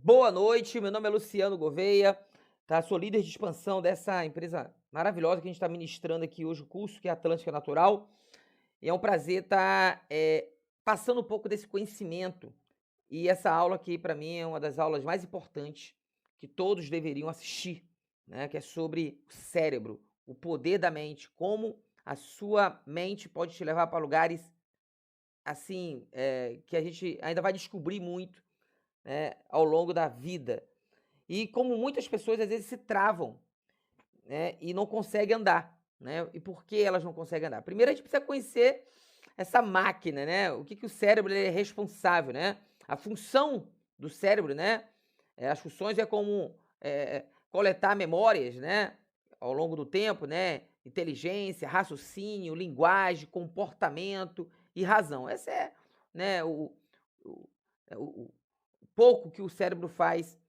Boa noite, meu nome é Luciano Gouveia, tá? Sou líder de expansão dessa empresa maravilhosa que a gente está ministrando aqui hoje o curso, que é Atlântica Natural. E é um prazer estar passando um pouco desse conhecimento. E essa aula aqui, para mim, é uma das aulas mais importantes que todos deveriam assistir, né? Que é sobre o cérebro, o poder da mente, como a sua mente pode te levar para lugares assim, que a gente ainda vai descobrir muito, né, ao longo da vida. E como muitas pessoas às vezes se travam, né, e não conseguem andar, né? E por que elas não conseguem andar? Primeiro a gente precisa conhecer essa máquina, né? O que o cérebro ele é responsável, né? A função do cérebro, né? As funções é como coletar memórias, né? Ao longo do tempo, né? Inteligência, raciocínio, linguagem, comportamento e razão. Essa é, né? O, o pouco que o cérebro faz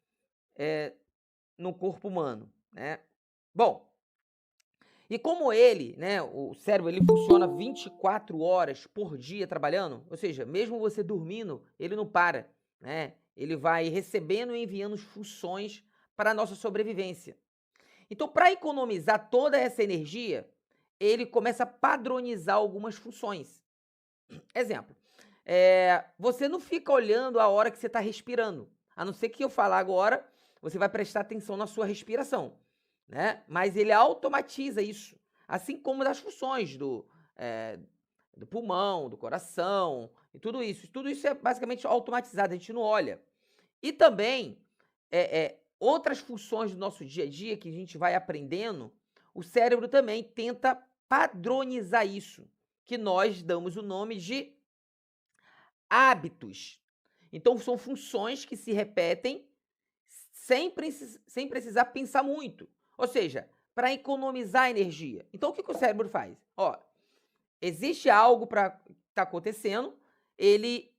no corpo humano, né. Bom, e como ele, né, o cérebro ele funciona 24 horas por dia trabalhando, ou seja, mesmo você dormindo, ele não para, né, ele vai recebendo e enviando funções para a nossa sobrevivência. Então, para economizar toda essa energia, ele começa a padronizar algumas funções. Exemplo, você não fica olhando a hora que você está respirando, a não ser que eu falar agora, você vai prestar atenção na sua respiração, né, mas ele automatiza isso, assim como das funções do pulmão, do coração e tudo isso é basicamente automatizado, a gente não olha. E também, outras funções do nosso dia a dia que a gente vai aprendendo, o cérebro também tenta padronizar isso, que nós damos o nome de hábitos. Então são funções que se repetem sem precisar pensar muito. Ou seja, para economizar energia. Então o que o cérebro faz? Ó, existe algo para tá acontecendo, ele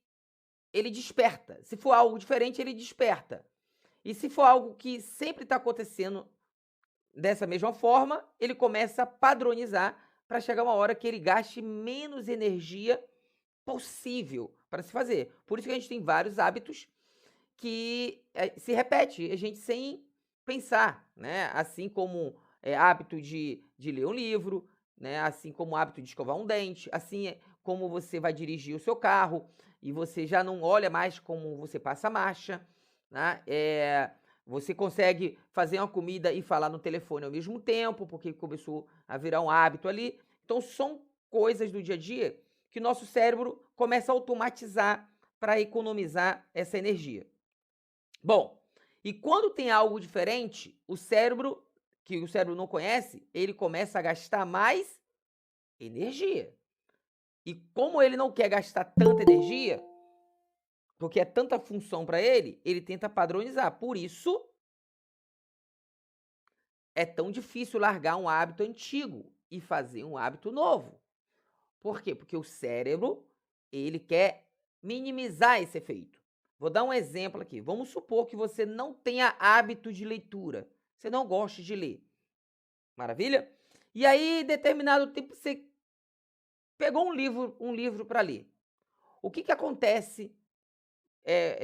desperta. Se for algo diferente, ele desperta. E se for algo que sempre está acontecendo dessa mesma forma, ele começa a padronizar para chegar uma hora que ele gaste menos energia possível para se fazer. Por isso que a gente tem vários hábitos que se repete, a gente sem pensar, né? Assim como hábito de ler um livro, né? Assim como o hábito de escovar um dente, assim como você vai dirigir o seu carro e você já não olha mais como você passa a marcha, né? Você consegue fazer uma comida e falar no telefone ao mesmo tempo, porque começou a virar um hábito ali. Então são coisas do dia a dia que nosso cérebro começa a automatizar para economizar essa energia. Bom, e quando tem algo diferente, que o cérebro não conhece, ele começa a gastar mais energia. E como ele não quer gastar tanta energia, porque é tanta função para ele tenta padronizar. Por isso é tão difícil largar um hábito antigo e fazer um hábito novo. Por quê? Porque o cérebro, ele quer minimizar esse efeito. Vou dar um exemplo aqui. Vamos supor que você não tenha hábito de leitura. Você não gosta de ler. Maravilha? E aí, em determinado tempo, você pegou um livro para ler. O que acontece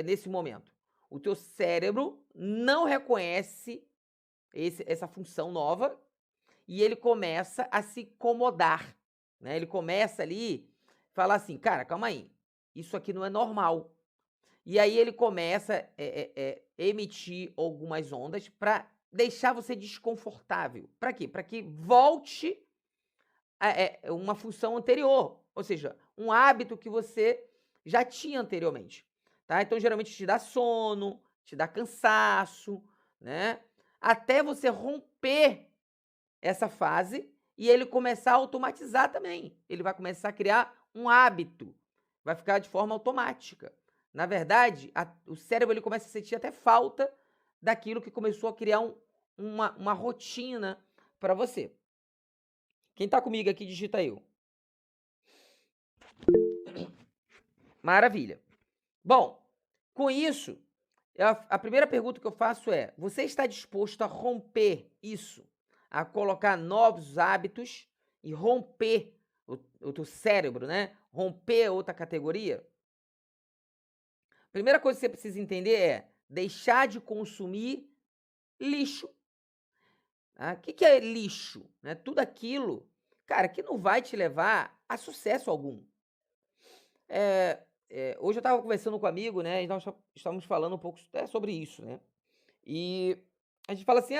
nesse momento? O teu cérebro não reconhece essa função nova e ele começa a se incomodar, né? Ele começa ali falar assim, cara, calma aí, isso aqui não é normal. E aí ele começa emitir algumas ondas para deixar você desconfortável. Para quê? Para que volte a uma função anterior, ou seja, um hábito que você já tinha anteriormente, tá? Então geralmente te dá sono, te dá cansaço, né? Até você romper essa fase e ele começar a automatizar também. Ele vai começar a criar um hábito, vai ficar de forma automática. Na verdade, o cérebro ele começa a sentir até falta daquilo que começou a criar uma rotina para você. Quem está comigo aqui, digita eu. Maravilha. Bom, com isso, a primeira pergunta que eu faço é: você está disposto a romper isso? A colocar novos hábitos e romper o teu cérebro, né? Romper outra categoria? Primeira coisa que você precisa entender é: deixar de consumir lixo. Tá? O que é lixo? Né? Tudo aquilo, cara, que não vai te levar a sucesso algum. Hoje eu estava conversando com um amigo, né? E nós estávamos falando um pouco sobre isso, né? E a gente fala assim: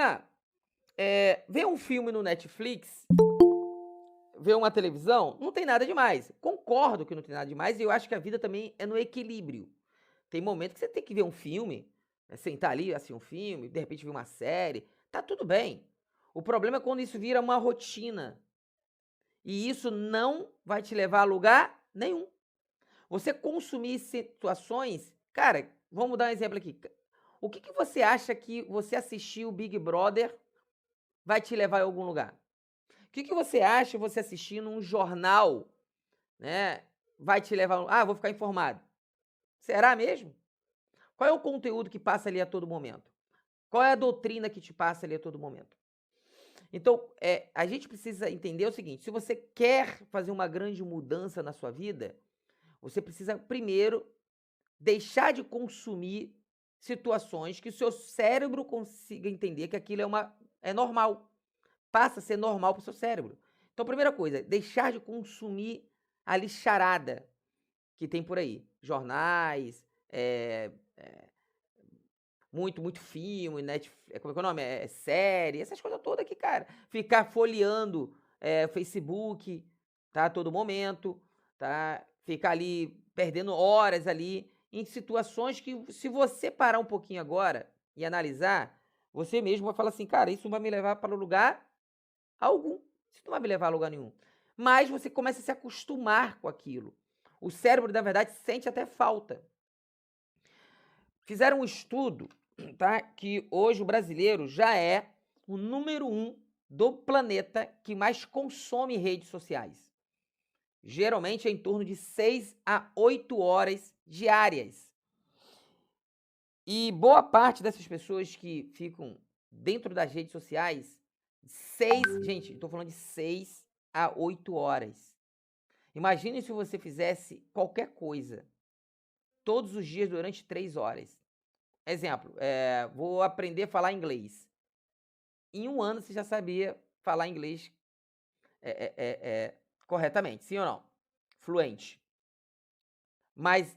ver um filme no Netflix, ver uma televisão, não tem nada demais. Concordo que não tem nada demais e eu acho que a vida também é no equilíbrio. Tem momento que você tem que ver um filme, né, sentar ali, assistir um filme, de repente ver uma série, tá tudo bem. O problema é quando isso vira uma rotina. E isso não vai te levar a lugar nenhum. Você consumir situações. Cara, vamos dar um exemplo aqui. O que você acha que você assistir o Big Brother vai te levar a algum lugar? O que você acha você assistindo um jornal, né, vai te levar. Vou ficar informado. Será mesmo? Qual é o conteúdo que passa ali a todo momento? Qual é a doutrina que te passa ali a todo momento? Então, a gente precisa entender o seguinte: se você quer fazer uma grande mudança na sua vida, você precisa primeiro deixar de consumir situações que o seu cérebro consiga entender que aquilo é normal. Passa a ser normal para o seu cérebro. Então, primeira coisa, deixar de consumir a lixarada que tem por aí. Jornais, muito filme, como é que é o nome? Série, essas coisas todas aqui, cara. Ficar folheando Facebook, tá? A todo momento, tá? Ficar ali perdendo horas ali em situações que, se você parar um pouquinho agora e analisar, você mesmo vai falar assim, cara, isso não vai me levar para lugar algum. Isso não vai me levar a lugar nenhum. Mas você começa a se acostumar com aquilo. O cérebro, na verdade, sente até falta. Fizeram um estudo, tá, que hoje o brasileiro já é o número 1 do planeta que mais consome redes sociais. Geralmente é em torno de 6 a 8 horas diárias. E boa parte dessas pessoas que ficam dentro das redes sociais, gente, estou falando de 6 a 8 horas. Imagine se você fizesse qualquer coisa todos os dias durante 3 horas. Exemplo, vou aprender a falar inglês. Em 1 ano você já sabia falar inglês corretamente, sim ou não? Fluente. Mas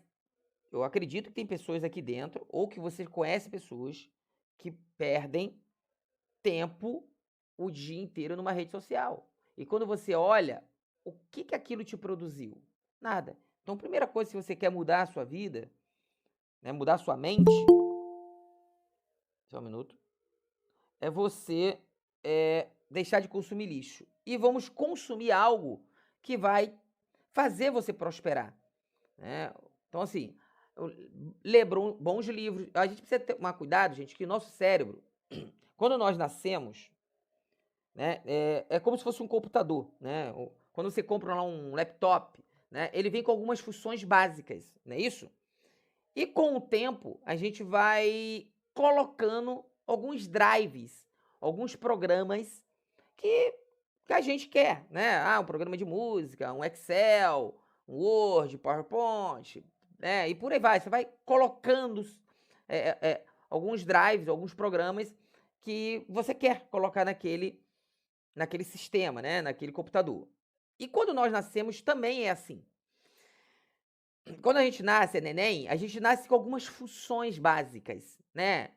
eu acredito que tem pessoas aqui dentro, ou que você conhece pessoas, que perdem tempo o dia inteiro numa rede social. E quando você olha, o que aquilo te produziu? Nada. Então, primeira coisa, se você quer mudar a sua vida, né, mudar a sua mente, só um minuto, é você deixar de consumir lixo. E vamos consumir algo que vai fazer você prosperar. Né? Então, assim, ler bons livros. A gente precisa tomar cuidado, gente, que o nosso cérebro, quando nós nascemos, né, é como se fosse um computador. Né? Quando você compra lá um laptop, né, ele vem com algumas funções básicas, não é isso? E com o tempo, a gente vai colocando alguns drives, alguns programas que a gente quer, né? Um programa de música, um Excel, um Word, PowerPoint, né? E por aí vai. Você vai colocando alguns drives, alguns programas que você quer colocar naquele sistema, né? Naquele computador. E quando nós nascemos também é assim. Quando a gente nasce, neném, a gente nasce com algumas funções básicas, né?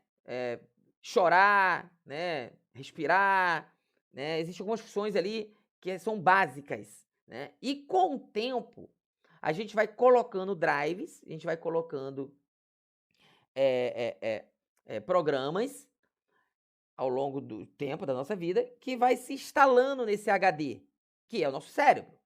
Chorar, né? Respirar, né? Existem algumas funções ali que são básicas, né? E com o tempo, a gente vai colocando drives, a gente vai colocando programas ao longo do tempo da nossa vida que vai se instalando nesse HD, que é o nosso cérebro.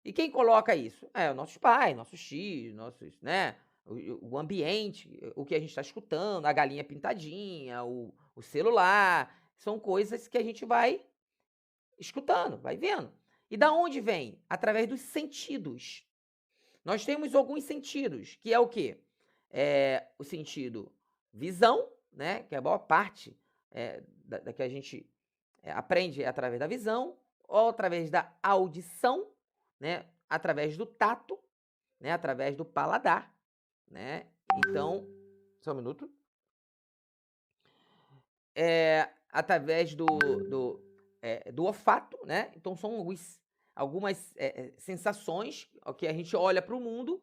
E quem coloca isso? Os nossos pais, nossos tios, né? O ambiente, o que a gente está escutando, a galinha pintadinha, o celular. São coisas que a gente vai escutando, vai vendo. E da onde vem? Através dos sentidos. Nós temos alguns sentidos, que é o quê? O sentido visão, né? Que é a maior parte da que a gente aprende através da visão, ou através da audição, né? Através do tato, né? Através do paladar, né? Então, só um minuto. através do olfato, né? Então são algumas sensações que a gente olha para o mundo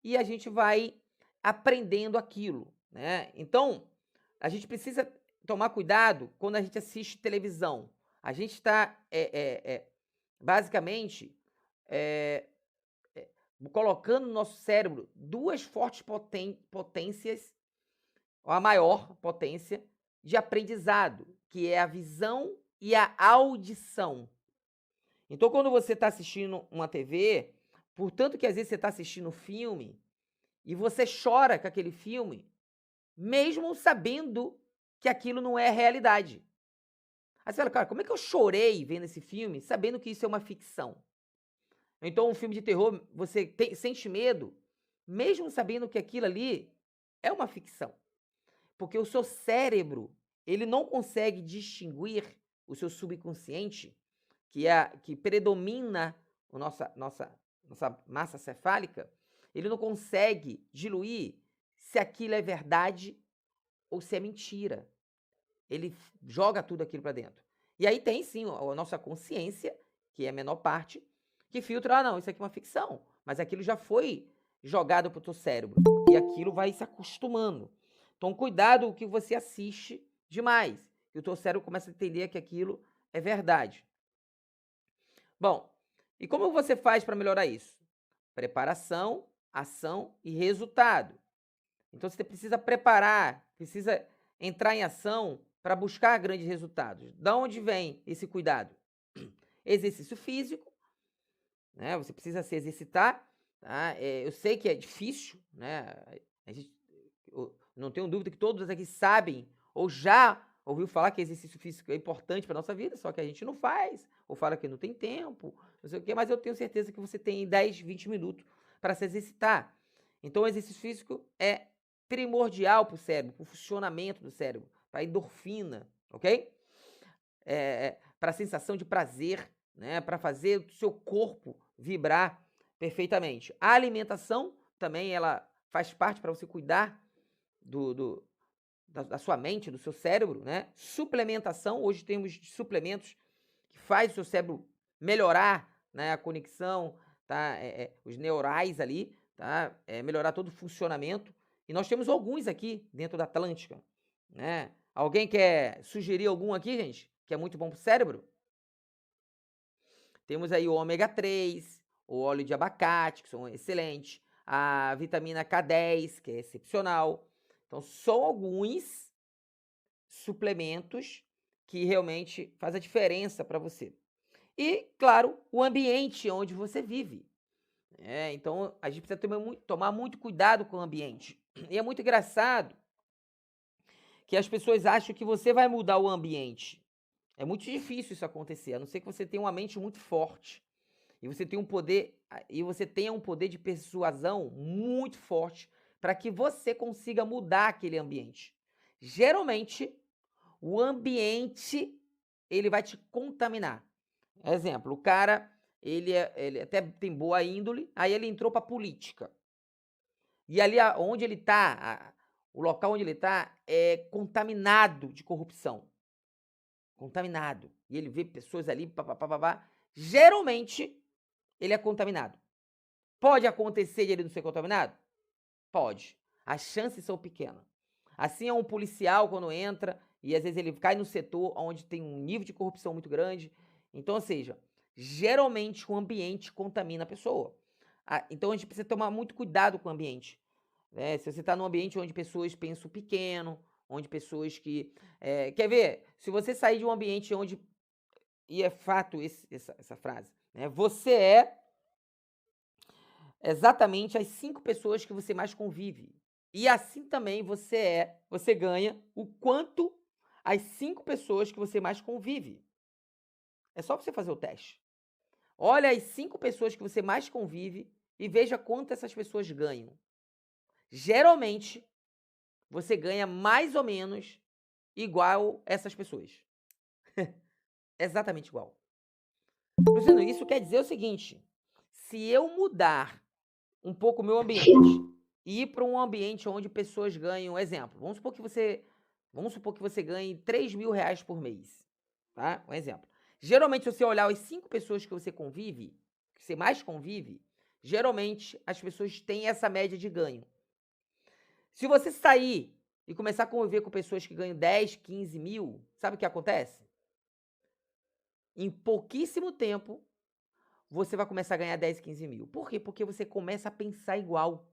e a gente vai aprendendo aquilo, né? Então, a gente precisa tomar cuidado quando a gente assiste televisão. A gente está, basicamente, colocando no nosso cérebro duas fortes potências, ou a maior potência de aprendizado, que é a visão e a audição. Então, quando você está assistindo uma TV, portanto que às vezes você está assistindo um filme e você chora com aquele filme, mesmo sabendo que aquilo não é realidade. Aí você fala, cara, como é que eu chorei vendo esse filme sabendo que isso é uma ficção? Então, um filme de terror, você sente medo, mesmo sabendo que aquilo ali é uma ficção. Porque o seu cérebro, ele não consegue distinguir o seu subconsciente, que predomina a nossa massa cefálica, ele não consegue diluir se aquilo é verdade ou se é mentira. Ele joga tudo aquilo para dentro. E aí tem sim a nossa consciência, que é a menor parte, que filtra, não, isso aqui é uma ficção, mas aquilo já foi jogado para o teu cérebro e aquilo vai se acostumando. Então cuidado o que você assiste demais, que o teu cérebro começa a entender que aquilo é verdade. Bom, e como você faz para melhorar isso? Preparação, ação e resultado. Então você precisa preparar, precisa entrar em ação para buscar grandes resultados. Da onde vem esse cuidado? Exercício físico, né? Você precisa se exercitar. Tá? Eu sei que é difícil, né? Eu não tenho dúvida que todos aqui sabem ou já ouviu falar que exercício físico é importante para nossa vida, só que a gente não faz, ou fala que não tem tempo, não sei o quê, mas eu tenho certeza que você tem 10, 20 minutos para se exercitar. Então, o exercício físico é primordial para o cérebro, para o funcionamento do cérebro, para a endorfina, ok? Para a sensação de prazer, né? Para fazer o seu corpo vibrar perfeitamente. A alimentação também ela faz parte para você cuidar da sua mente, do seu cérebro, né? Suplementação, hoje temos suplementos que faz o seu cérebro melhorar, né, a conexão, tá? Os neurais ali, tá? Melhorar todo o funcionamento. E nós temos alguns aqui dentro da Atlântica, né? Alguém quer sugerir algum aqui, gente? Que é muito bom para o cérebro? Temos aí o ômega 3, o óleo de abacate, que são excelentes, a vitamina K10, que é excepcional. Então, são alguns suplementos que realmente faz a diferença para você. E, claro, o ambiente onde você vive. Então, a gente precisa tomar muito cuidado com o ambiente. E é muito engraçado que as pessoas acham que você vai mudar o ambiente. É muito difícil isso acontecer, a não ser que você tenha uma mente muito forte. E você tenha um poder de persuasão muito forte para que você consiga mudar aquele ambiente. Geralmente, o ambiente ele vai te contaminar. Exemplo, o cara ele até tem boa índole, aí ele entrou para política. E ali onde ele está, o local onde ele está é contaminado de corrupção. Contaminado. E ele vê pessoas ali, papapá. Geralmente, ele é contaminado. Pode acontecer de ele não ser contaminado? Pode. As chances são pequenas. Assim é um policial quando entra e às vezes ele cai no setor onde tem um nível de corrupção muito grande. Então, ou seja, geralmente o ambiente contamina a pessoa. Então a gente precisa tomar muito cuidado com o ambiente. Né? Se você está num ambiente onde pessoas pensam pequeno, onde pessoas que... quer ver? Se você sair de um ambiente onde... E é fato essa frase. Né? Você é exatamente as 5 pessoas que você mais convive. E assim também você ganha o quanto as 5 pessoas que você mais convive. É só você fazer o teste. Olha as 5 pessoas que você mais convive e veja quanto essas pessoas ganham. Geralmente, você ganha mais ou menos igual essas pessoas. Exatamente igual. Luciano, isso quer dizer o seguinte: se eu mudar um pouco o meu ambiente e ir para um ambiente onde pessoas ganham, exemplo, vamos supor que você Vamos supor que você ganhe 3 mil reais por mês, tá? Um exemplo. Geralmente, se você olhar as 5 pessoas que você convive, que você mais convive, geralmente as pessoas têm essa média de ganho. Se você sair e começar a conviver com pessoas que ganham 10, 15 mil, sabe o que acontece? Em pouquíssimo tempo, você vai começar a ganhar 10, 15 mil. Por quê? Porque você começa a pensar igual.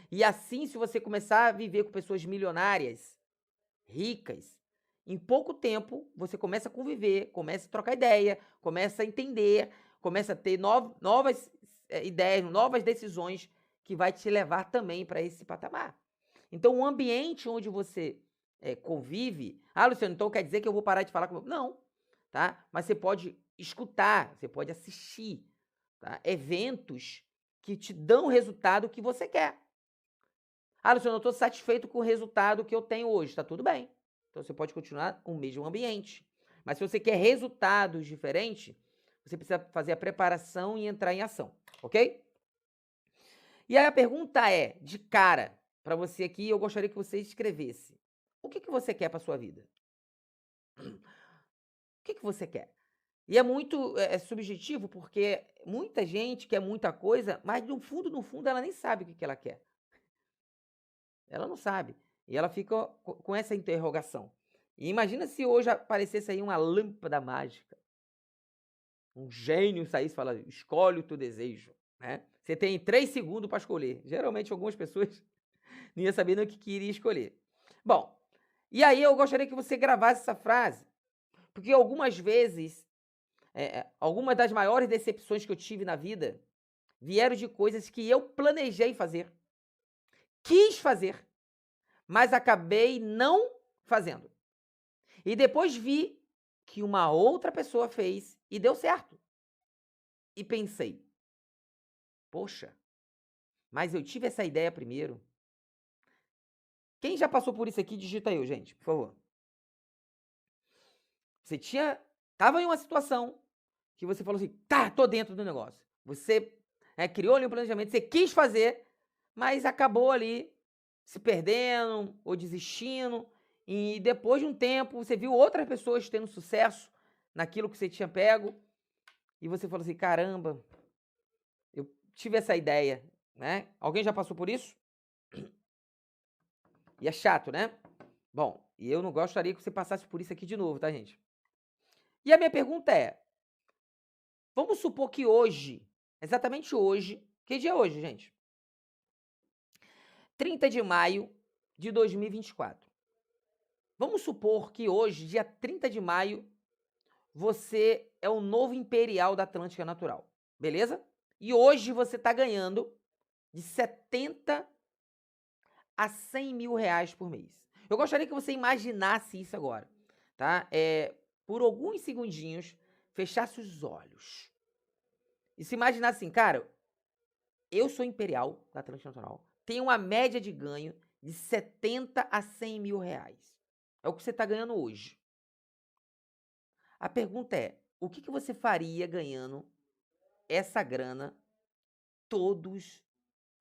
E assim, se você começar a viver com pessoas milionárias, ricas, em pouco tempo, você começa a conviver, começa a trocar ideia, começa a entender, começa a ter novas ideias, novas decisões que vai te levar também para esse patamar. Então, o ambiente onde você convive... Ah, Luciano, então quer dizer que eu vou parar de falar com... Não, tá? Mas você pode escutar, você pode assistir, tá? Eventos que te dão o resultado que você quer. Ah, Luciano, eu estou satisfeito com o resultado que eu tenho hoje. Tá tudo bem. Então, você pode continuar o mesmo ambiente. Mas se você quer resultados diferentes, você precisa fazer a preparação e entrar em ação, ok? E aí a pergunta é, de cara, para você aqui, eu gostaria que você escrevesse. O que você quer para sua vida? O que você quer? E é muito subjetivo, porque muita gente quer muita coisa, mas no fundo, ela nem sabe o que ela quer. Ela não sabe. E ela fica com essa interrogação. E imagina se hoje aparecesse aí uma lâmpada mágica. Um gênio saísse e falasse, escolhe o teu desejo. Né? Você tem 3 segundos para escolher. Geralmente, algumas pessoas não iam saber nem o que iria escolher. Bom, e aí eu gostaria que você gravasse essa frase. Porque algumas vezes, algumas das maiores decepções que eu tive na vida vieram de coisas que eu planejei fazer. Quis fazer. Mas acabei não fazendo. E depois vi que uma outra pessoa fez e deu certo. E pensei, poxa, mas eu tive essa ideia primeiro. Quem já passou por isso aqui, digita eu, gente, por favor. Você estava em uma situação que você falou assim, tá, tô dentro do negócio. Você criou ali um planejamento, você quis fazer, mas acabou ali se perdendo ou desistindo. E depois de um tempo, você viu outras pessoas tendo sucesso naquilo que você tinha pego. E você falou assim, caramba, eu tive essa ideia, né? Alguém já passou por isso? E é chato, né? Bom, e eu não gostaria que você passasse por isso aqui de novo, tá, gente? E a minha pergunta é, vamos supor que hoje, exatamente hoje, que dia é hoje, gente? 30 de maio de 2024. Vamos supor que hoje, dia 30 de maio, você é o novo imperial da Atlântica Natural, beleza? E hoje você tá ganhando de 70 a 100 mil reais por mês. Eu gostaria que você imaginasse isso agora, tá? Por alguns segundinhos, fechasse os olhos. E se imaginasse assim, cara, eu sou imperial da Atlântica Natural, tenho uma média de ganho de 70 a 100 mil reais. É o que você está ganhando hoje. A pergunta é, o que você faria ganhando essa grana todos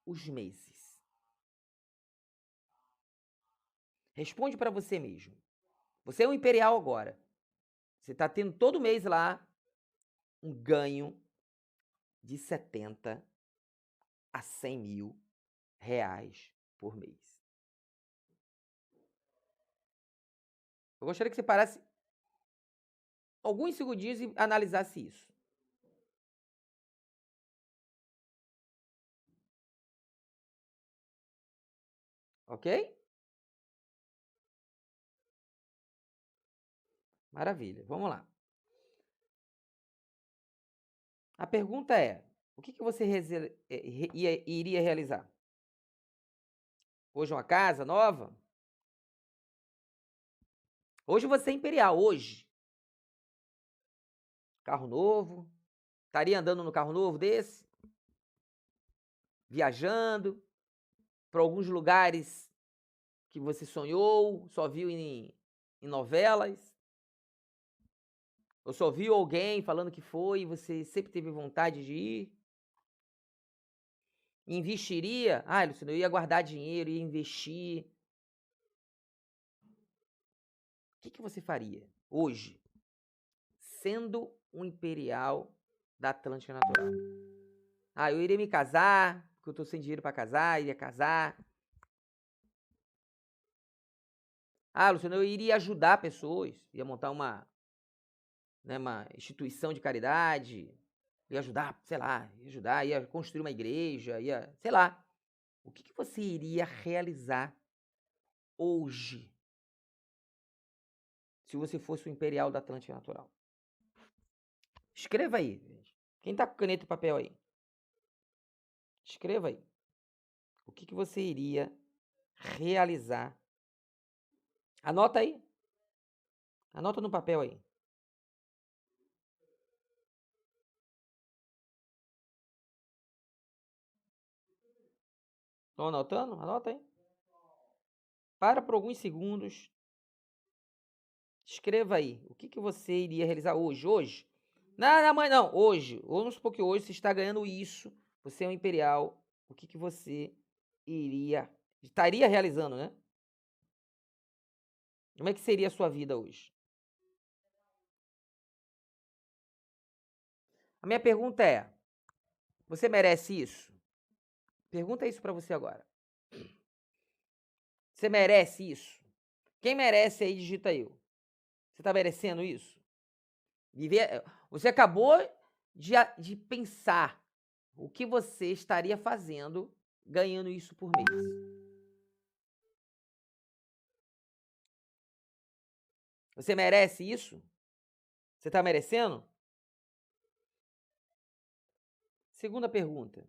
os meses? Responde para você mesmo. Você é um imperial agora. Você está tendo todo mês lá um ganho de 70 a 100 mil reais por mês. Eu gostaria que você parasse alguns segundinhos e analisasse isso. Ok? Maravilha, vamos lá. A pergunta é, o que você iria realizar? Hoje uma casa nova? Hoje você é imperial, hoje. Carro novo? Estaria andando no carro novo desse? Viajando para alguns lugares que você sonhou, só viu em novelas? Ou só viu alguém falando que foi e você sempre teve vontade de ir? Investiria? Ah, Luciano, eu ia guardar dinheiro, ia investir. que você faria hoje, sendo um imperial da Atlântica Natural? Ah, eu iria me casar, porque eu tô sem dinheiro para casar, iria casar. Ah, Luciano, eu iria ajudar pessoas, ia montar uma instituição de caridade, ia ajudar, sei lá, ia construir uma igreja, sei lá. O que você iria realizar hoje, se você fosse o imperial da Atlântica Natural? Escreva aí, gente. Quem tá com caneta e papel aí? Escreva aí. O que você iria realizar? Anota aí. Anota no papel aí. Estão anotando? Anota aí. Para por alguns segundos. Escreva aí. O que você iria realizar hoje? Hoje? Não, não, mãe, não. Hoje. Vamos supor que hoje você está ganhando isso. Você é um imperial. O que você estaria realizando, né? Como é que seria a sua vida hoje? A minha pergunta é: você merece isso? Pergunta isso pra você agora. Você merece isso? Quem merece aí, digita eu. Você tá merecendo isso? Você acabou de pensar o que você estaria fazendo ganhando isso por mês. Você merece isso? Você tá merecendo? Segunda pergunta.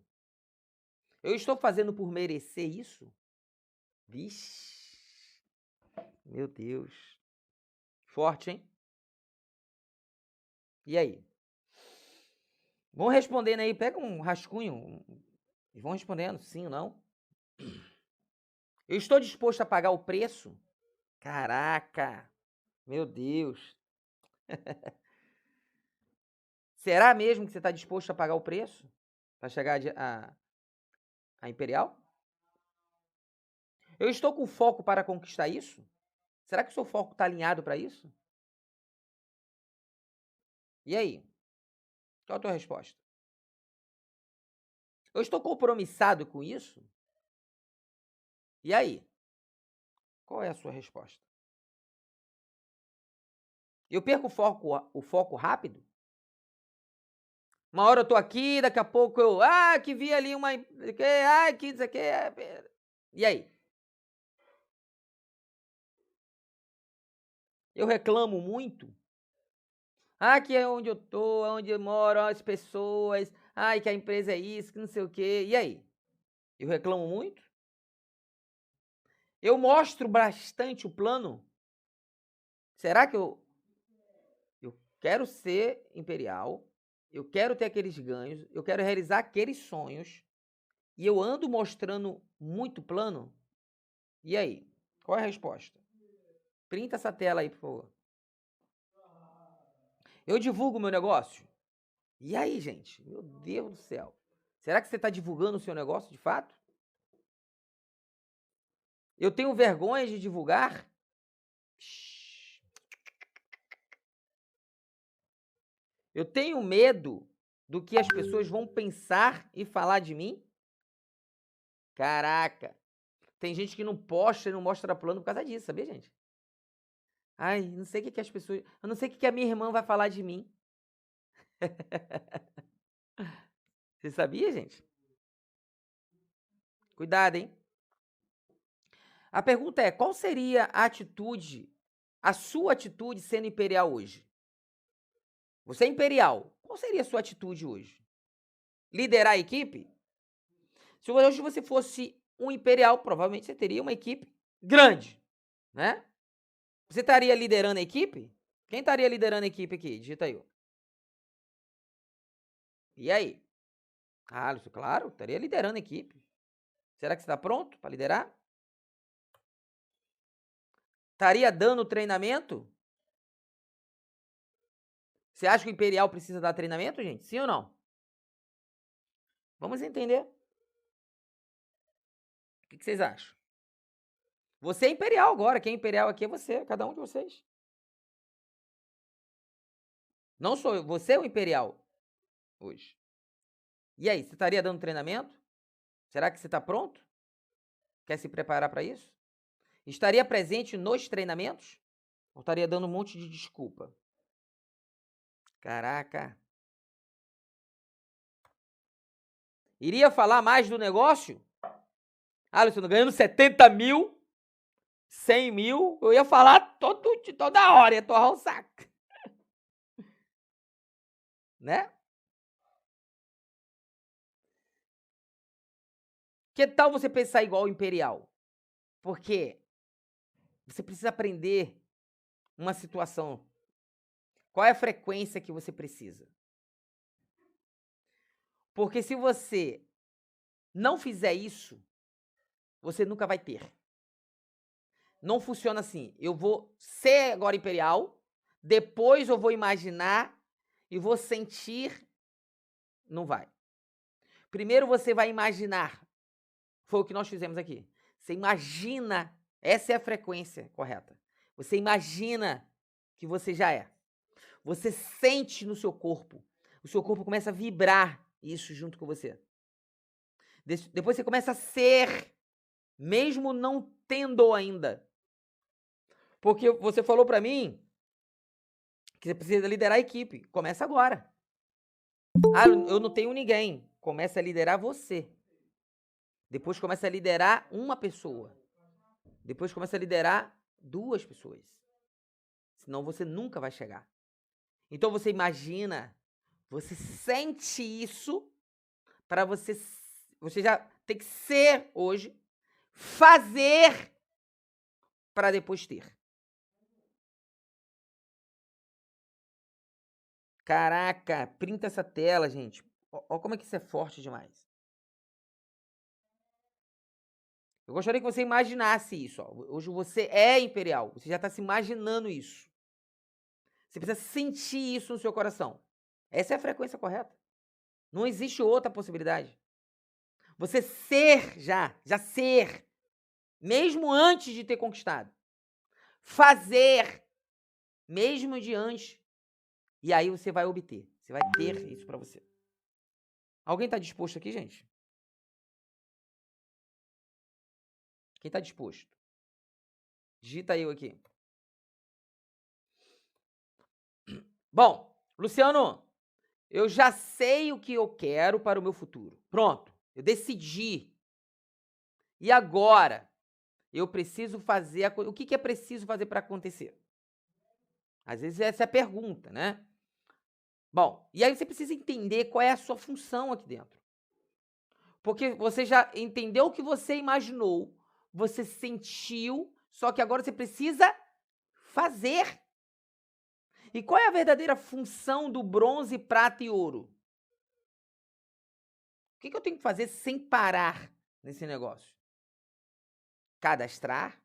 Eu estou fazendo por merecer isso? Vixe. Meu Deus. Forte, hein? E aí? Vão respondendo aí, pega um rascunho e vão respondendo, sim ou não. Eu estou disposto a pagar o preço? Caraca, meu Deus. Será mesmo que você está disposto a pagar o preço para chegar a Imperial? Eu estou com foco para conquistar isso? Será que o seu foco está alinhado para isso? E aí? Qual a tua resposta? Eu estou compromissado com isso? E aí? Qual é a sua resposta? Eu perco o foco rápido? Uma hora eu tô aqui, daqui a pouco que vi ali que isso aqui. E aí? Eu reclamo muito? Que é onde eu tô, onde eu moro, as pessoas, que a empresa é isso, que não sei o quê. E aí? Eu reclamo muito? Eu mostro bastante o plano? Será que eu quero ser imperial, eu quero ter aqueles ganhos, eu quero realizar aqueles sonhos, e eu ando mostrando muito plano? E aí? Qual é a resposta? Printa essa tela aí, por favor. Eu divulgo o meu negócio? E aí, gente? Meu Deus do céu. Será que você está divulgando o seu negócio de fato? Eu tenho vergonha de divulgar? Eu tenho medo do que as pessoas vão pensar e falar de mim? Caraca. Tem gente que não posta e não mostra plano por causa disso, sabia, gente? Não sei o que as pessoas... Eu não sei o que a minha irmã vai falar de mim. Você sabia, gente? Cuidado, hein? A pergunta é, qual seria a sua atitude sendo imperial hoje? Você é imperial. Qual seria a sua atitude hoje? Liderar a equipe? Se hoje você fosse um imperial, provavelmente você teria uma equipe grande, né? Você estaria liderando a equipe? Quem estaria liderando a equipe aqui? Digita aí. E aí? Claro, estaria liderando a equipe. Será que você está pronto para liderar? Estaria dando treinamento? Você acha que o imperial precisa dar treinamento, gente? Sim ou não? Vamos entender. O que vocês acham? Você é imperial agora. Quem é imperial aqui é você, cada um de vocês. Não sou eu, você é o Imperial hoje. E aí, você estaria dando treinamento? Será que você está pronto? Quer se preparar para isso? Estaria presente nos treinamentos? Ou estaria dando um monte de desculpa? Caraca. Iria falar mais do negócio? Ah, Luciano, ganhando 70 mil, 100 mil, eu ia falar toda hora, ia torrar o saco. Né? Que tal você pensar igual o Imperial? Porque você precisa aprender uma situação. Qual é a frequência que você precisa? Porque se você não fizer isso, você nunca vai ter. Não funciona assim. Eu vou ser agora Imperial, depois eu vou imaginar e vou sentir. Não vai. Primeiro você vai imaginar. Foi o que nós fizemos aqui. Você imagina. Essa é a frequência correta. Você imagina que você já é. Você sente no seu corpo. O seu corpo começa a vibrar isso junto com você. Depois você começa a ser, mesmo não tendo ainda. Porque você falou para mim que você precisa liderar a equipe. Começa agora. Ah, eu não tenho ninguém. Começa a liderar você. Depois começa a liderar uma pessoa. Depois começa a liderar 2 pessoas. Senão você nunca vai chegar. Então você imagina, você sente isso para você já tem que ser hoje, fazer para depois ter. Caraca, printa essa tela, gente. Olha como é que isso é forte demais. Eu gostaria que você imaginasse isso. Ó. Hoje você é Imperial, você já está se imaginando isso. Você precisa sentir isso no seu coração. Essa é a frequência correta. Não existe outra possibilidade. Você ser já ser, mesmo antes de ter conquistado. Fazer, mesmo de antes. E aí você vai obter. Você vai ter isso para você. Alguém está disposto aqui, gente? Quem está disposto? Digita eu aqui. Bom, Luciano, eu já sei o que eu quero para o meu futuro. Pronto, eu decidi. E agora, eu preciso fazer o que é preciso fazer para acontecer? Às vezes essa é a pergunta, né? Bom, e aí você precisa entender qual é a sua função aqui dentro. Porque você já entendeu o que você imaginou, você sentiu, só que agora você precisa fazer. E qual é a verdadeira função do bronze, prata e ouro? O que eu tenho que fazer sem parar nesse negócio? Cadastrar,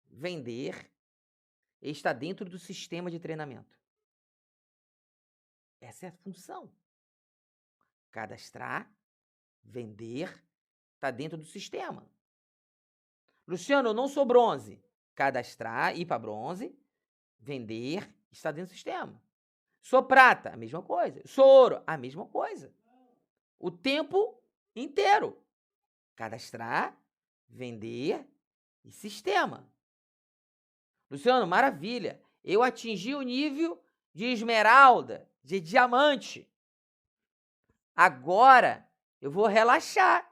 vender e estar dentro do sistema de treinamento. Essa é a função. Cadastrar, vender, estar dentro do sistema. Luciano, eu não sou bronze. Cadastrar, ir para bronze, vender, estar dentro do sistema. Sou prata, a mesma coisa. Sou ouro, a mesma coisa. O tempo inteiro. Cadastrar, vender e sistema. Luciano, maravilha. Eu atingi o nível de esmeralda, de diamante. Agora eu vou relaxar.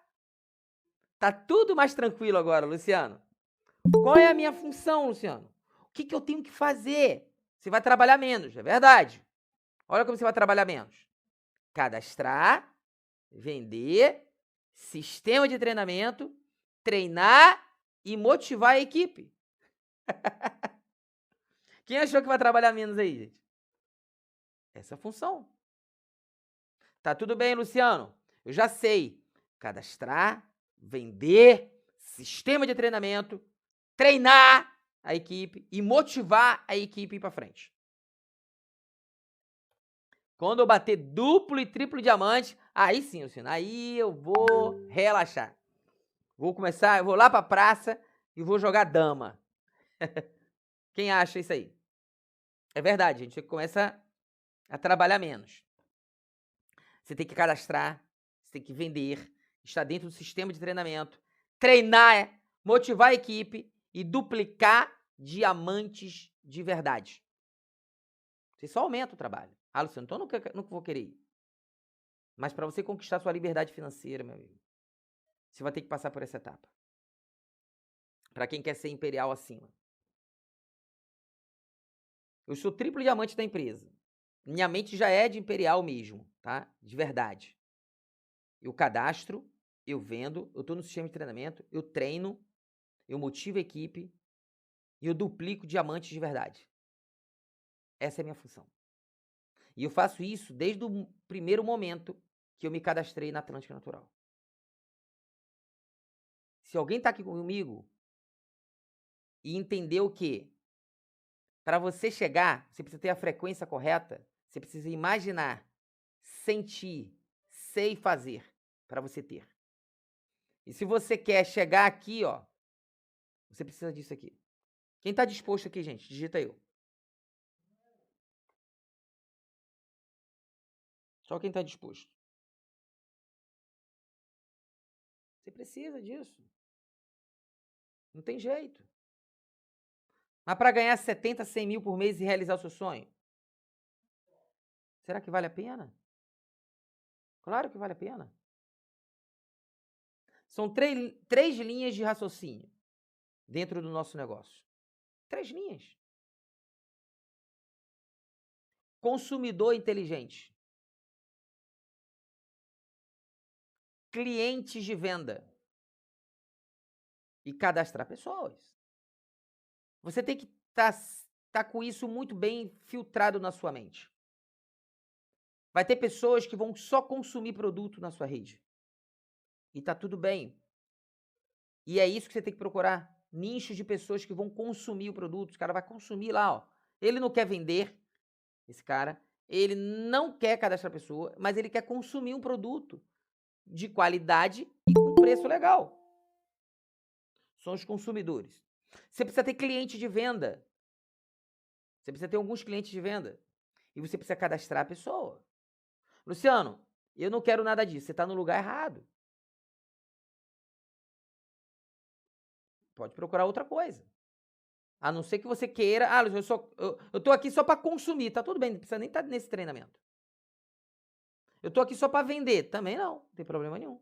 Tá tudo mais tranquilo agora, Luciano. Qual é a minha função, Luciano? O que eu tenho que fazer? Você vai trabalhar menos, é verdade. Olha como você vai trabalhar menos. Cadastrar, vender, sistema de treinamento, treinar e motivar a equipe. Quem achou que vai trabalhar menos aí, gente? Essa é a função. Tá tudo bem, Luciano? Eu já sei. Cadastrar, vender, sistema de treinamento, treinar a equipe e motivar a equipe para frente. Quando eu bater duplo e triplo diamante, aí sim, Luciano, aí eu vou relaxar. Vou começar, eu vou lá para a praça e vou jogar dama. Quem acha isso aí? É verdade, a gente começa a trabalhar menos. Você tem que cadastrar, você tem que vender, estar dentro do sistema de treinamento, treinar, motivar a equipe e duplicar diamantes de verdade. Você só aumenta o trabalho. Ah, Luciano, então eu não vou querer ir. Mas para você conquistar sua liberdade financeira, meu amigo, você vai ter que passar por essa etapa. Para quem quer ser imperial acima. Eu sou triplo diamante da empresa. Minha mente já é de imperial mesmo, tá? De verdade. Eu cadastro, eu vendo, eu tô no sistema de treinamento, eu treino, eu motivo a equipe e eu duplico diamantes de verdade. Essa é a minha função. E eu faço isso desde o primeiro momento que eu me cadastrei na Atlântica Natural. Se alguém tá aqui comigo e entendeu que para você chegar, você precisa ter a frequência correta, você precisa imaginar, sentir, ser e fazer para você ter. E se você quer chegar aqui, ó, você precisa disso aqui. Quem está disposto aqui, gente? Digita eu. Só quem está disposto. Você precisa disso. Não tem jeito. Mas para ganhar 70, 100 mil por mês e realizar o seu sonho, será que vale a pena? Claro que vale a pena. São três linhas de raciocínio dentro do nosso negócio. 3 linhas. Consumidor inteligente. Clientes de venda. E cadastrar pessoas. Você tem que tá com isso muito bem filtrado na sua mente. Vai ter pessoas que vão só consumir produto na sua rede. E tá tudo bem. E é isso que você tem que procurar. Nichos de pessoas que vão consumir o produto. O cara vai consumir lá, ó. Ele não quer vender, esse cara. Ele não quer cadastrar pessoa, mas ele quer consumir um produto de qualidade e com preço legal. São os consumidores. Você precisa ter cliente de venda. Você precisa ter alguns clientes de venda. E você precisa cadastrar a pessoa. Luciano, eu não quero nada disso. Você está no lugar errado. Pode procurar outra coisa. A não ser que você queira... Ah, Luciano, eu tô aqui só para consumir. Tá tudo bem, não precisa nem estar nesse treinamento. Eu tô aqui só para vender. Também não tem problema nenhum.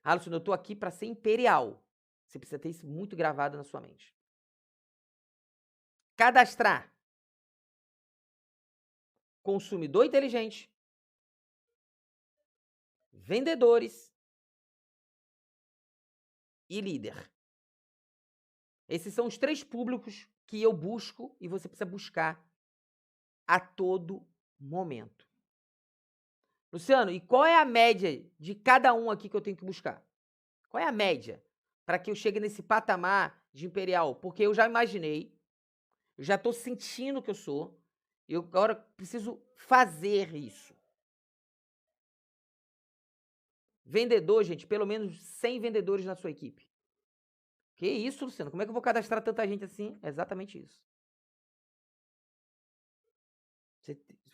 Ah, Luciano, eu tô aqui para ser imperial. Você precisa ter isso muito gravado na sua mente. Cadastrar. Consumidor inteligente. Vendedores. E líder. Esses são os 3 públicos que eu busco e você precisa buscar a todo momento. Luciano, e qual é a média de cada um aqui que eu tenho que buscar? Qual é a média para que eu chegue nesse patamar de imperial? Porque eu já imaginei, eu já estou sentindo que eu sou, eu agora preciso fazer isso. Vendedor, gente, pelo menos 100 vendedores na sua equipe. Que isso, Luciano? Como é que eu vou cadastrar tanta gente assim? É exatamente isso.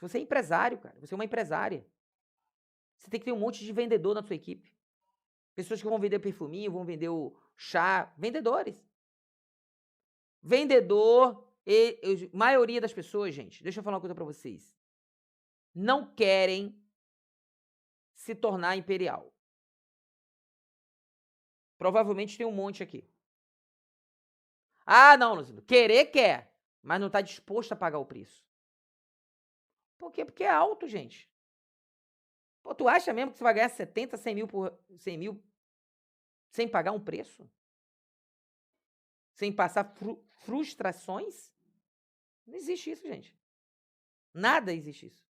Você é empresário, cara. Você é uma empresária. Você tem que ter um monte de vendedor na sua equipe. Pessoas que vão vender perfuminho, vão vender o chá. Vendedores. Vendedor, maioria das pessoas, gente, deixa eu falar uma coisa pra vocês. Não querem se tornar imperial. Provavelmente tem um monte aqui. Ah, não, Luciano, querer quer, mas não tá disposto a pagar o preço. Por quê? Porque é alto, gente. Pô, tu acha mesmo que você vai ganhar 70, 100 mil por 100 mil sem pagar um preço? Sem passar frustrações? Não existe isso, gente. Nada existe isso.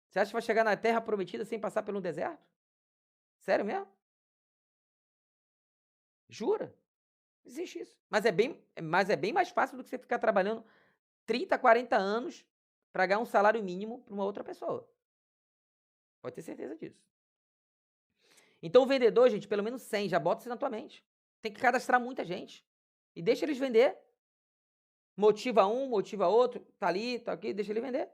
Você acha que vai chegar na Terra Prometida sem passar pelo deserto? Sério mesmo? Jura? Não existe isso. Mas é bem mais fácil do que você ficar trabalhando 30, 40 anos para ganhar um salário mínimo para uma outra pessoa. Pode ter certeza disso. Então o vendedor, gente, pelo menos 100, já bota isso na tua mente. Tem que cadastrar muita gente. E deixa eles vender. Motiva um, motiva outro, tá ali, tá aqui, deixa ele vender.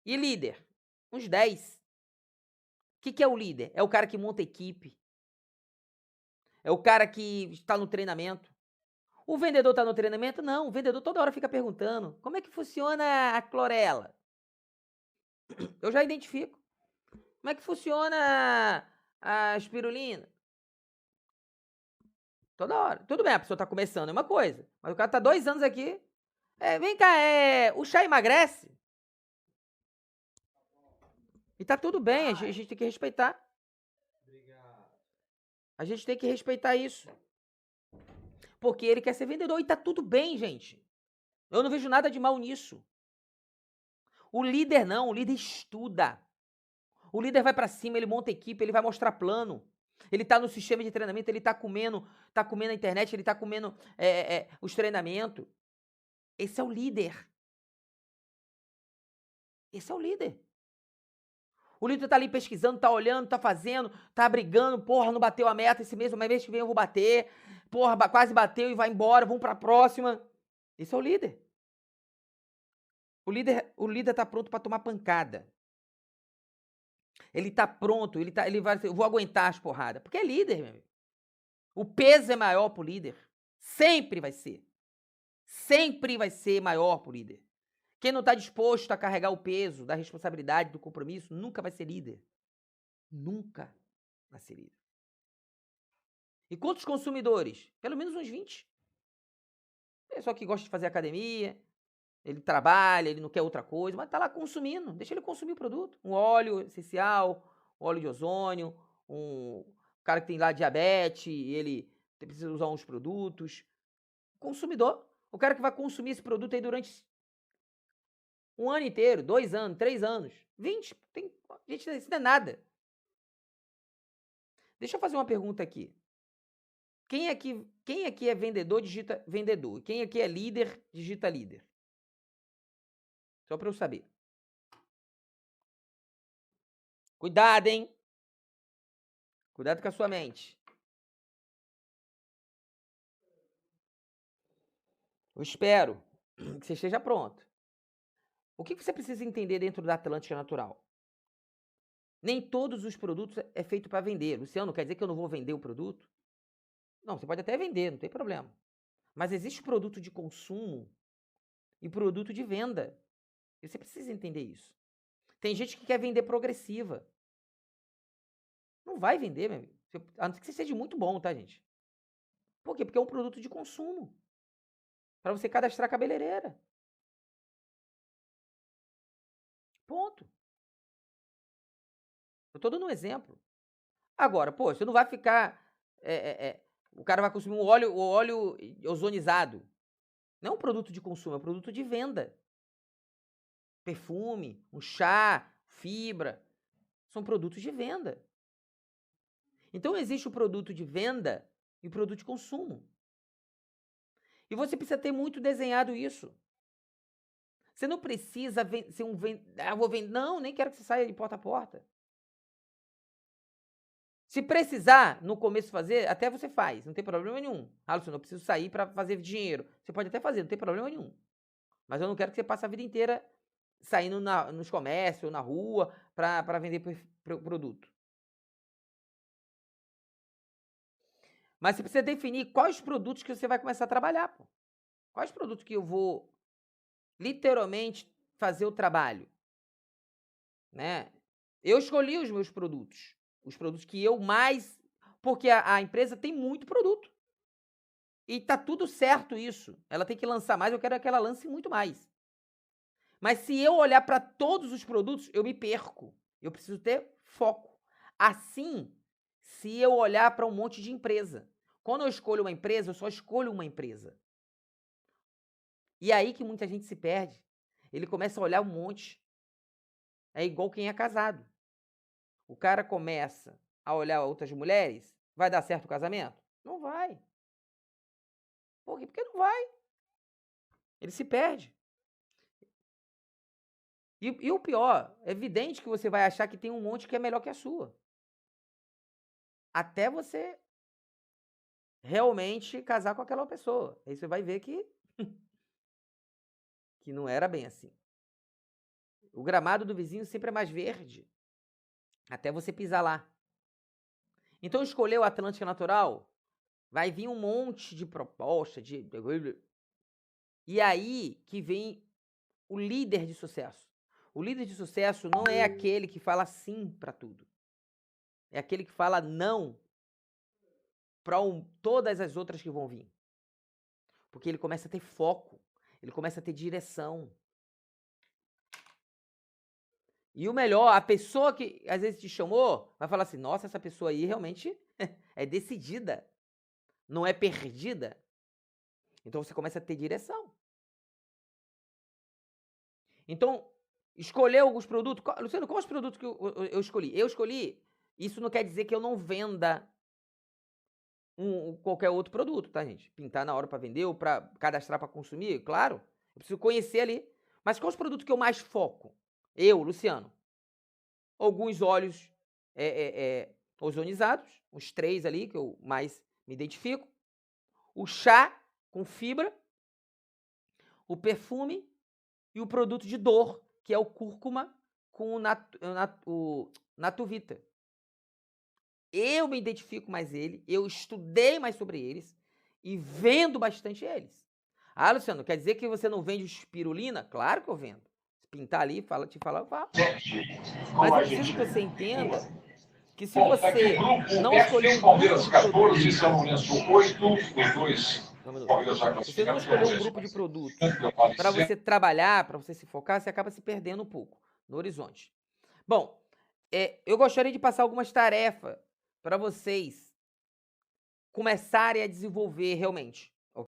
E líder? Uns 10. O que é o líder? É o cara que monta equipe. É o cara que está no treinamento. O vendedor está no treinamento? Não, o vendedor toda hora fica perguntando, como é que funciona a clorela? Eu já identifico. Como é que funciona a espirulina? Toda hora. Tudo bem, a pessoa está começando, é uma coisa. Mas o cara está 2 anos aqui. Vem cá, o chá emagrece? E tá tudo bem, a gente tem que respeitar. A gente tem que respeitar isso. Porque ele quer ser vendedor e tá tudo bem, gente. Eu não vejo nada de mal nisso. O líder não, o líder estuda. O líder vai para cima, ele monta equipe, ele vai mostrar plano. Ele tá no sistema de treinamento, ele tá comendo a internet, ele tá comendo os treinamentos. Esse é o líder. Esse é o líder. O líder tá ali pesquisando, tá olhando, tá fazendo, tá brigando, porra, não bateu a meta esse mês, mas mês que vem eu vou bater. Porra, quase bateu e vai embora, vamos pra próxima. Esse é o líder. O líder tá pronto para tomar pancada. Ele tá pronto, ele vai, eu vou aguentar as porradas, porque é líder, meu amigo. O peso é maior pro líder. Sempre vai ser. Sempre vai ser maior pro líder. Quem não tá disposto a carregar o peso da responsabilidade, do compromisso, nunca vai ser líder. Nunca vai ser líder. E quantos consumidores? Pelo menos uns 20. Pessoal que gosta de fazer academia, ele trabalha, ele não quer outra coisa, mas tá lá consumindo. Deixa ele consumir o produto. Um óleo essencial, um óleo de ozônio, um cara que tem lá diabetes, ele precisa usar uns produtos. Consumidor. O cara que vai consumir esse produto aí durante um ano inteiro, 2 anos, 3 anos, 20. Gente, isso não é nada. Deixa eu fazer uma pergunta aqui. Quem aqui é vendedor, digita vendedor. Quem aqui é líder, digita líder. Só para eu saber. Cuidado, hein? Cuidado com a sua mente. Eu espero que você esteja pronto. O que você precisa entender dentro da Atlântica Natural? Nem todos os produtos é feito para vender. Luciano, quer dizer que eu não vou vender o produto? Não, você pode até vender, não tem problema. Mas existe produto de consumo e produto de venda. E você precisa entender isso. Tem gente que quer vender progressiva. Não vai vender, meu amigo. A não ser que você seja muito bom, tá, gente? Por quê? Porque é um produto de consumo. Para você cadastrar cabeleireira. Ponto. Eu tô dando um exemplo. Agora, pô, você não vai ficar. O cara vai consumir o óleo ozonizado. Não é um produto de consumo, é um produto de venda. Perfume, um chá, fibra. São produtos de venda. Então existe o produto de venda e o produto de consumo. E você precisa ter muito desenhado isso. Você não precisa ser um vou vender. Não, nem quero que você saia de porta a porta. Se precisar, no começo fazer, até você faz, não tem problema nenhum. Ah, Luciano, eu preciso sair para fazer dinheiro. Você pode até fazer, não tem problema nenhum. Mas eu não quero que você passe a vida inteira saindo nos comércios, na rua, para vender produto. Mas você precisa definir quais produtos que você vai começar a trabalhar, pô. Quais produtos que eu vou literalmente fazer o trabalho, né? Eu escolhi os meus produtos. Os produtos que eu mais... Porque a empresa tem muito produto. E tá tudo certo isso. Ela tem que lançar mais, eu quero que ela lance muito mais. Mas se eu olhar para todos os produtos, eu me perco. Eu preciso ter foco. Assim, se eu olhar para um monte de empresa. Quando eu escolho uma empresa, eu só escolho uma empresa. E é aí que muita gente se perde. Ele começa a olhar um monte. É igual quem é casado. O cara começa a olhar outras mulheres, vai dar certo o casamento? Não vai. Por quê? Porque não vai. Ele se perde. E o pior, é evidente que você vai achar que tem um monte que é melhor que a sua. Até você realmente casar com aquela pessoa. Aí você vai ver que não era bem assim. O gramado do vizinho sempre é mais verde, até você pisar lá. Então, escolher o Atlântica Natural, vai vir um monte de proposta, e aí que vem o líder de sucesso. O líder de sucesso não é aquele que fala sim para tudo. É aquele que fala não para todas as outras que vão vir. Porque ele começa a ter foco, ele começa a ter direção. E o melhor, a pessoa que às vezes te chamou, vai falar assim, nossa, essa pessoa aí realmente é decidida, não é perdida. Então você começa a ter direção. Então, escolher alguns produtos. Luciano, quais os produtos que eu escolhi? Eu escolhi. Isso não quer dizer que eu não venda qualquer outro produto, tá, gente? Pintar na hora para vender ou para cadastrar para consumir, claro. Eu preciso conhecer ali. Mas quais os produtos que eu mais foco? Eu, Luciano. Alguns óleos ozonizados, uns 3 ali que eu mais me identifico. O chá com fibra, o perfume e o produto de dor, que é o cúrcuma com o Natuvita. Eu me identifico mais ele, eu estudei mais sobre eles e vendo bastante eles. Ah, Luciano, quer dizer que você não vende espirulina? Claro que eu vendo. Se pintar ali, te falar, eu falo. Mas eu preciso que você entenda que se você não escolher um grupo de produtos, você não escolher um grupo de produtos para você trabalhar, para você se focar, você acaba se perdendo um pouco no horizonte. Bom, eu gostaria de passar algumas tarefas para vocês começarem a desenvolver realmente.